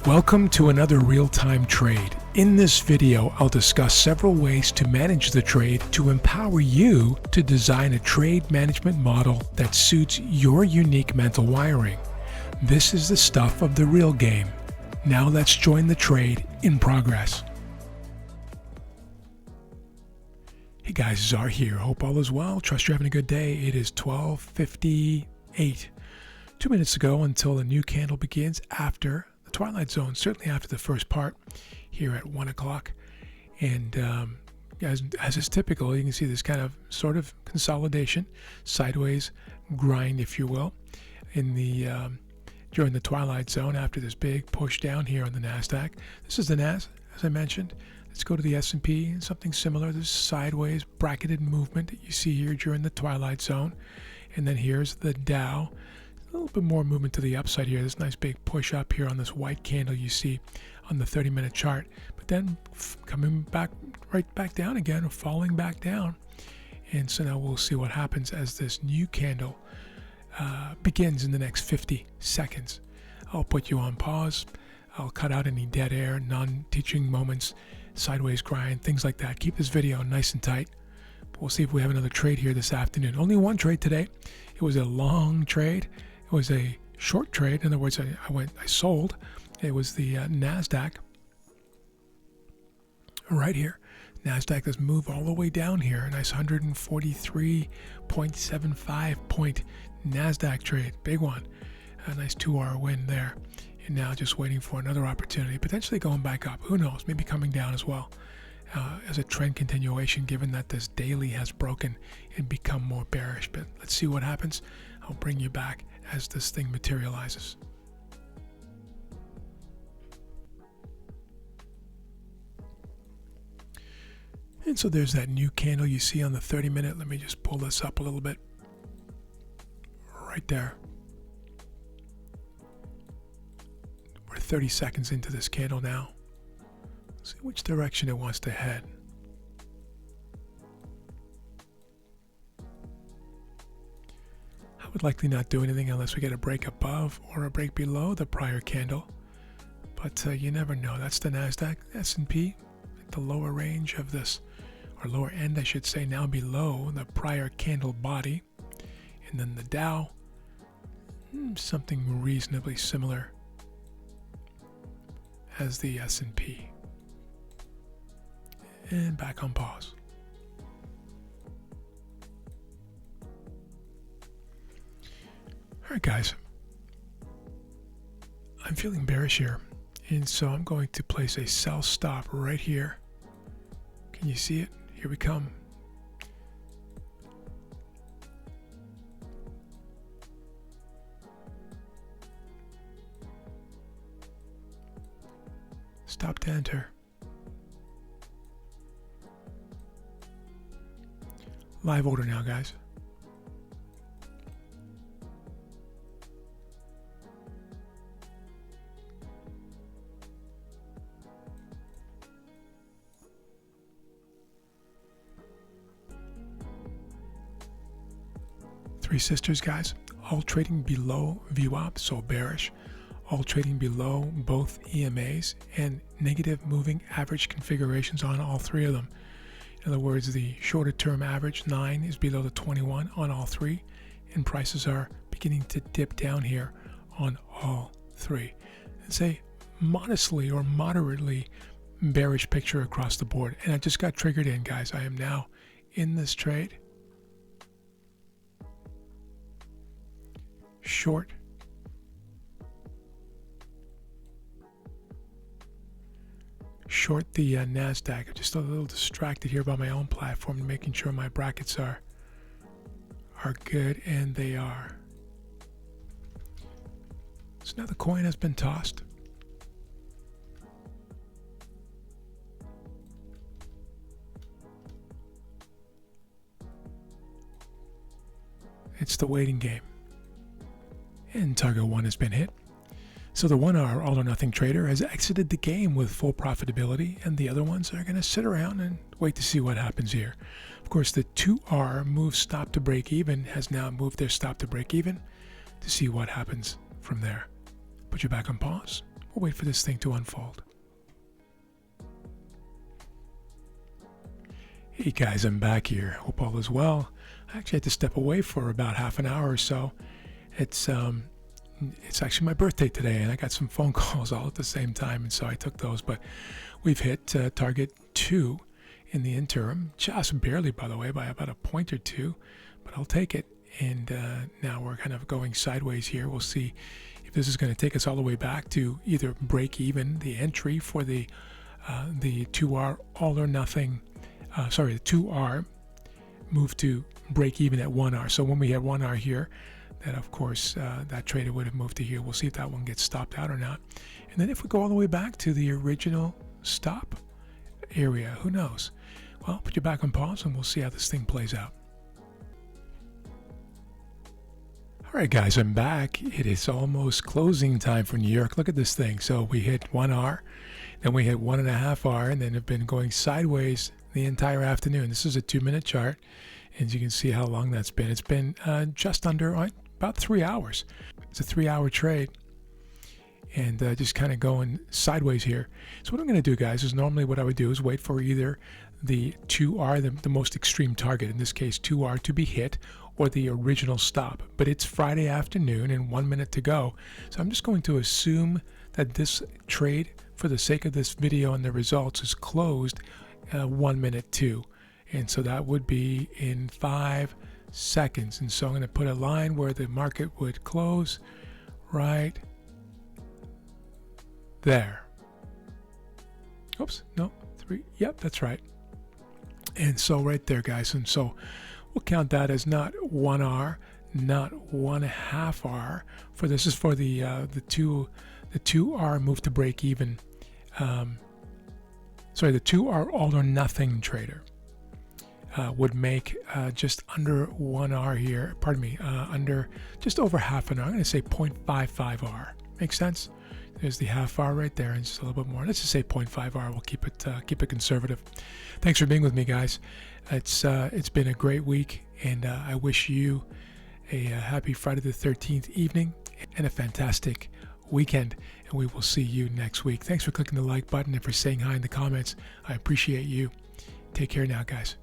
Welcome to another real-time trade. In this video, I'll discuss several ways to manage the trade to empower you to design a trade management model that suits your unique mental wiring. This is the stuff of the real game. Now let's join the trade in progress. Hey guys, Czar here. Hope all is well. Trust you're having a good day. It is 12:58. 2 minutes ago until a new candle begins after the Twilight Zone, certainly after the first part here at 1 o'clock. And as is typical, you can see this kind of sort of consolidation, sideways grind, if you will, in the during the Twilight Zone after this big push down here on the NASDAQ. This is the NAS, as I mentioned. Let's go to the S&P, something similar, this sideways bracketed movement that you see here during the Twilight Zone. And then here's the Dow. A little bit more movement to the upside here. This nice big push up here on this white candle you see on the 30-minute chart. But then coming back right back down again, or falling back down. And so now we'll see what happens as this new candle begins in the next 50 seconds. I'll put you on pause. I'll cut out any dead air, non-teaching moments, sideways grind, things like that. Keep this video nice and tight. We'll see if we have another trade here this afternoon. Only one trade today. It was a long trade. It was a short trade. In other words, I sold. It was the NASDAQ right here. NASDAQ has moved all the way down here. A nice 143.75 point NASDAQ trade. Big one. A nice 2-hour win there. And now just waiting for another opportunity. Potentially going back up. Who knows? Maybe coming down as well. As a trend continuation, given that this daily has broken and become more bearish. But let's see what happens. I'll bring you back as this thing materializes. And so there's that new candle you see on the 30-minute. Let me just pull this up a little bit. Right there. We're 30 seconds into this candle now. See which direction it wants to head. I would likely not do anything unless we get a break above or a break below the prior candle. But you never know. That's the NASDAQ, S&P, at the lower range of this, or lower end, I should say, now below the prior candle body. And then the Dow, something reasonably similar as the S&P. And back on pause. All right, guys. I'm feeling bearish here, and so I'm going to place a sell stop right here. Can you see it? Here we come. Stop to enter. Live order now, guys. Three sisters, guys. All trading below VWAP, so bearish. All trading below both EMAs and negative moving average configurations on all three of them. In other words, the shorter term average 9 is below the 21 on all three, and prices are beginning to dip down here on all three. It's a modestly or moderately bearish picture across the board. And I just got triggered in, guys. I am now in this trade. Short. Short the NASDAQ. I'm just a little distracted here by my own platform, making sure my brackets are good, and they are. So now the coin has been tossed. It's the waiting game. And target 1 has been hit. So the 1-hour all-or-nothing trader has exited the game with full profitability, and the other ones are going to sit around and wait to see what happens here. Of course, the 2R move stop to break even has now moved their stop to break even to see what happens from there. Put you back on pause. We'll wait for this thing to unfold. Hey guys, I'm back here. Hope all is well. I actually had to step away for about half an hour or so. It's actually my birthday today, and I got some phone calls all at the same time, and so I took those. But we've hit target 2 in the interim, just barely, by the way, by about a point or two, but I'll take it. And now we're kind of going sideways here. We'll see if this is going to take us all the way back to either break even, the entry for the 2R all or nothing. The 2R move to break even at 1R. So when we had 1R here, that of course that trader would have moved to here. We'll see if that one gets stopped out or not. And then if we go all the way back to the original stop area, who knows? Well, put you back on pause and we'll see how this thing plays out. All right, guys, I'm back. It is almost closing time for New York. Look at this thing. So we hit 1R, then we hit 1.5R, and then have been going sideways the entire afternoon. This is a 2-minute chart, and you can see how long that's been. It's been just under about 3 hours. It's a 3-hour trade, and just kind of going sideways here. So what I'm going to do, guys, is normally what I would do is wait for either the 2R, the most extreme target, in this case 2R, to be hit, or the original stop. But it's Friday afternoon and 1 minute to go. So I'm just going to assume that this trade, for the sake of this video and the results, is closed 1 minute too. And so that would be in 5 seconds. And so I'm going to put a line where the market would close right there. Oops, no, 3. Yep, that's right. And so right there, guys. And so we'll count that as not 1R, not 1.5R. For this is for the 2R move to break even. The 2R all or nothing trader would make just under 1R here. Pardon me, under just over half an R. I'm going to say 0.55R. Makes sense? There's the half R right there, and just a little bit more. Let's just say 0.5R. We'll keep it conservative. Thanks for being with me, guys. It's been a great week, and I wish you a happy Friday the 13th evening and a fantastic weekend. And we will see you next week. Thanks for clicking the like button and for saying hi in the comments. I appreciate you. Take care now, guys.